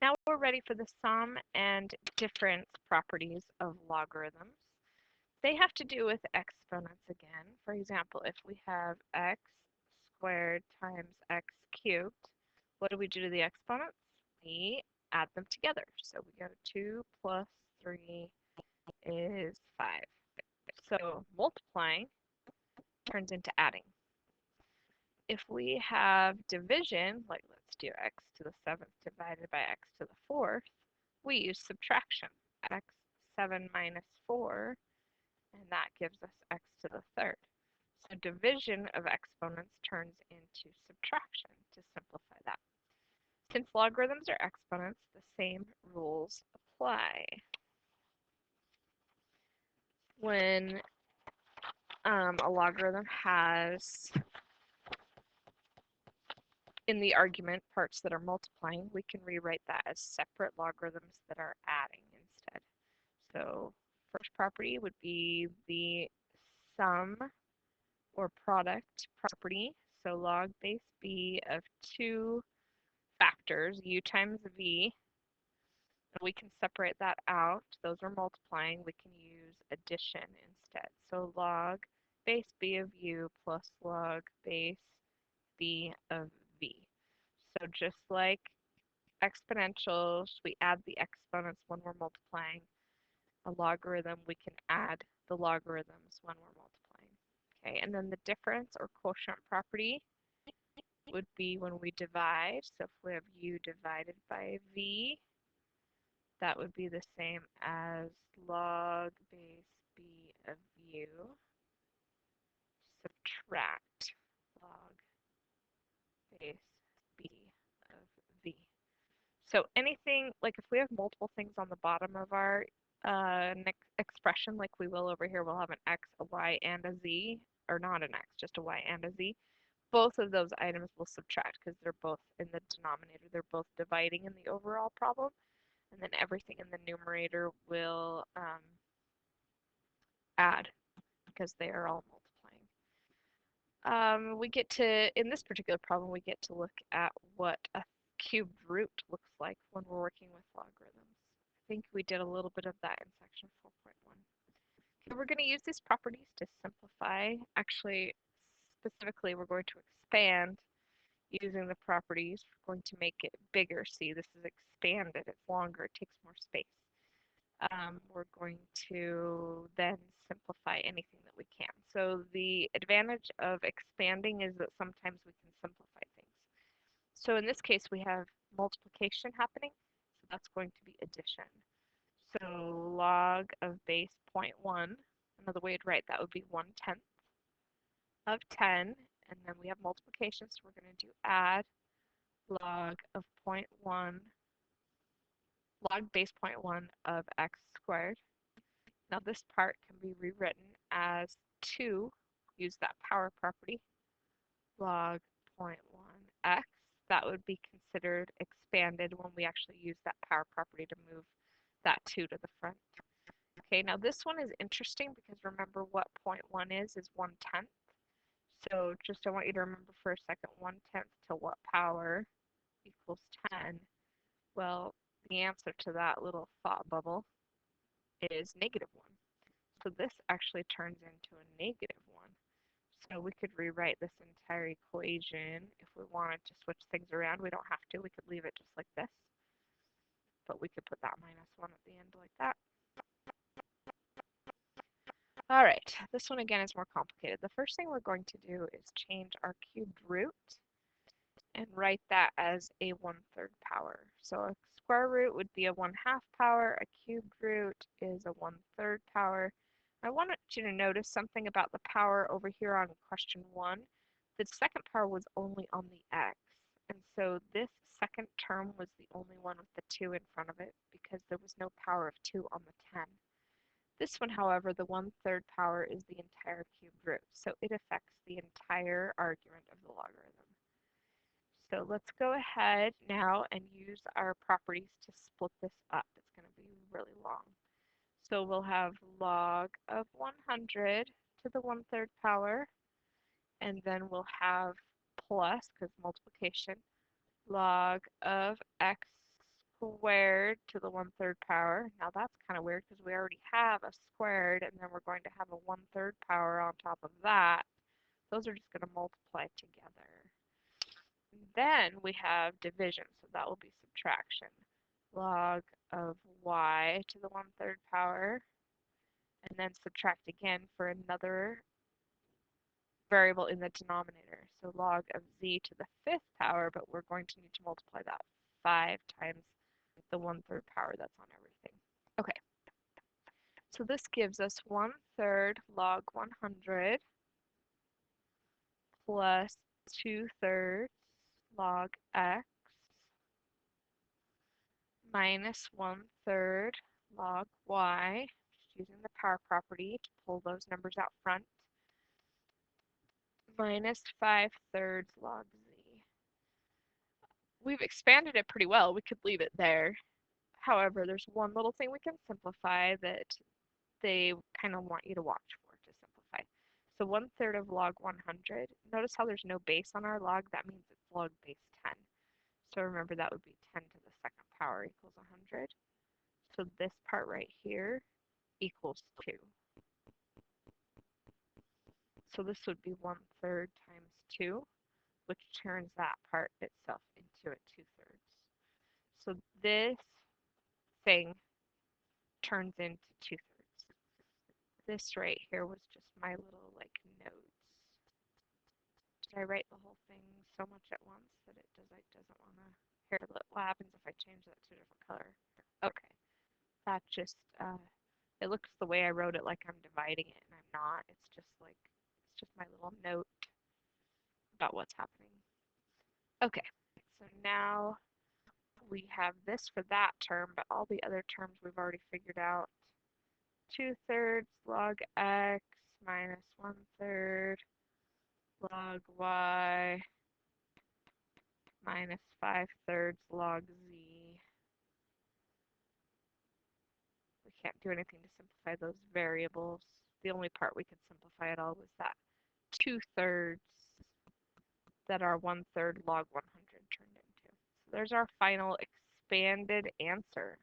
Now we're ready for the sum and difference properties of logarithms. They have to do with exponents again. For example, if we have x squared times x cubed, what do we do to the exponents? We add them together. So we go 2 plus 3 is 5. So multiplying turns into adding. If we have division, like let's do x to the 7th divided by x to the 4th, we use subtraction. X 7 minus 4, and that gives us x to the 3rd. So division of exponents turns into subtraction to simplify that. Since logarithms are exponents, the same rules apply. When a logarithm has in the argument parts that are multiplying, we can rewrite that as separate logarithms that are adding instead. So first property would be the sum or product property. So log base b of two factors, u times v. And we can separate that out. Those are multiplying. We can use addition instead. So log base b of u plus log base b of v. So just like exponentials, we add the exponents when we're multiplying. A logarithm, we can add the logarithms when we're multiplying. Okay, and then the difference or quotient property would be when we divide. So if we have u divided by v, that would be the same as log base b of u subtract log base b of v. So anything, like if we have multiple things on the bottom of our next expression, like we will over here, we'll have an x, a y, and a z, or not an x, just a y and a z. Both of those items will subtract because they're both in the denominator. They're both dividing in the overall problem. And then everything in the numerator will add because they are all multiplying. We get to, in this particular problem, we get to look at what a cubed root looks like when we're working with logarithms. I think we did a little bit of that in section 4.1. Okay, we're going to use these properties to simplify. Actually, specifically, we're going to expand using the properties. We're going to make it bigger. See, this is expanded. It's longer. It takes more space. We're going to then simplify anything that we can. So the advantage of expanding is that sometimes we can simplify things. So in this case, we have multiplication happening. So that's going to be addition. So log of base 0.1, another way to write that would be 1/10 of 10. And then we have multiplication, so we're going to do add log of 0.1, log base 0.1 of x squared. Now this part can be rewritten as 2, use that power property, log 0.1x. That would be considered expanded when we actually use that power property to move that 2 to the front. Okay, now this one is interesting because remember what 0.1 is 1/10. So just I want you to remember for a second, 1/10 to what power equals 10? Well, the answer to that little thought bubble is -1. So this actually turns into a -1. So we could rewrite this entire equation if we wanted to switch things around. We don't have to. We could leave it just like this. But we could put that -1 at the end like that. All right, this one again is more complicated. The first thing we're going to do is change our cubed root and write that as a 1/3 power. So a square root would be a 1/2 power. A cubed root is a 1/3 power. I wanted you to notice something about the power over here on question 1. The second power was only on the x. And so this second term was the only one with the 2 in front of it because there was no power of 2 on the 10. This one, however, the 1/3 power is the entire cubed root. So it affects the entire argument of the logarithm. So let's go ahead now and use our properties to split this up. It's going to be really long. So we'll have log of 100 to the 1/3 power, and then we'll have plus, because multiplication, log of x squared to the 1/3 power. Now that's kind of weird because we already have a squared and then we're going to have a 1/3 power on top of that. Those are just going to multiply together. Then we have division, so that will be subtraction. Log of y to the 1/3 power, and then subtract again for another variable in the denominator. So log of z to the 5th power, but we're going to need to multiply that 5 times the 1/3 power that's on everything. Okay, so this gives us 1/3 log 100 plus 2/3 log x minus 1/3 log y, just using the power property to pull those numbers out front, minus 5/3 log z. We've expanded it pretty well. We could leave it there. However, there's one little thing we can simplify that they kind of want you to watch for to simplify. So 1/3 of log 100. Notice how there's no base on our log. That means it's log base 10. So remember that would be 10 to the 2nd power equals 100. So this part right here equals 2. So this would be 1/3 times 2, which turns that part itself into a 2/3. So this thing turns into 2/3. This right here was just my little like notes. Did I write the whole thing so much at once that it doesn't want to? Here, what happens if I change that to a different color? Okay, that just it looks the way I wrote it like I'm dividing it, and I'm not. It's just my little note about what's happening. Okay, so now we have this for that term, but all the other terms we've already figured out. 2/3 log x minus 1/3 log y minus 5/3 log z. We can't do anything to simplify those variables. The only part we could simplify at all was that 2/3 that our 1/3 log 100 turned into. So there's our final expanded answer.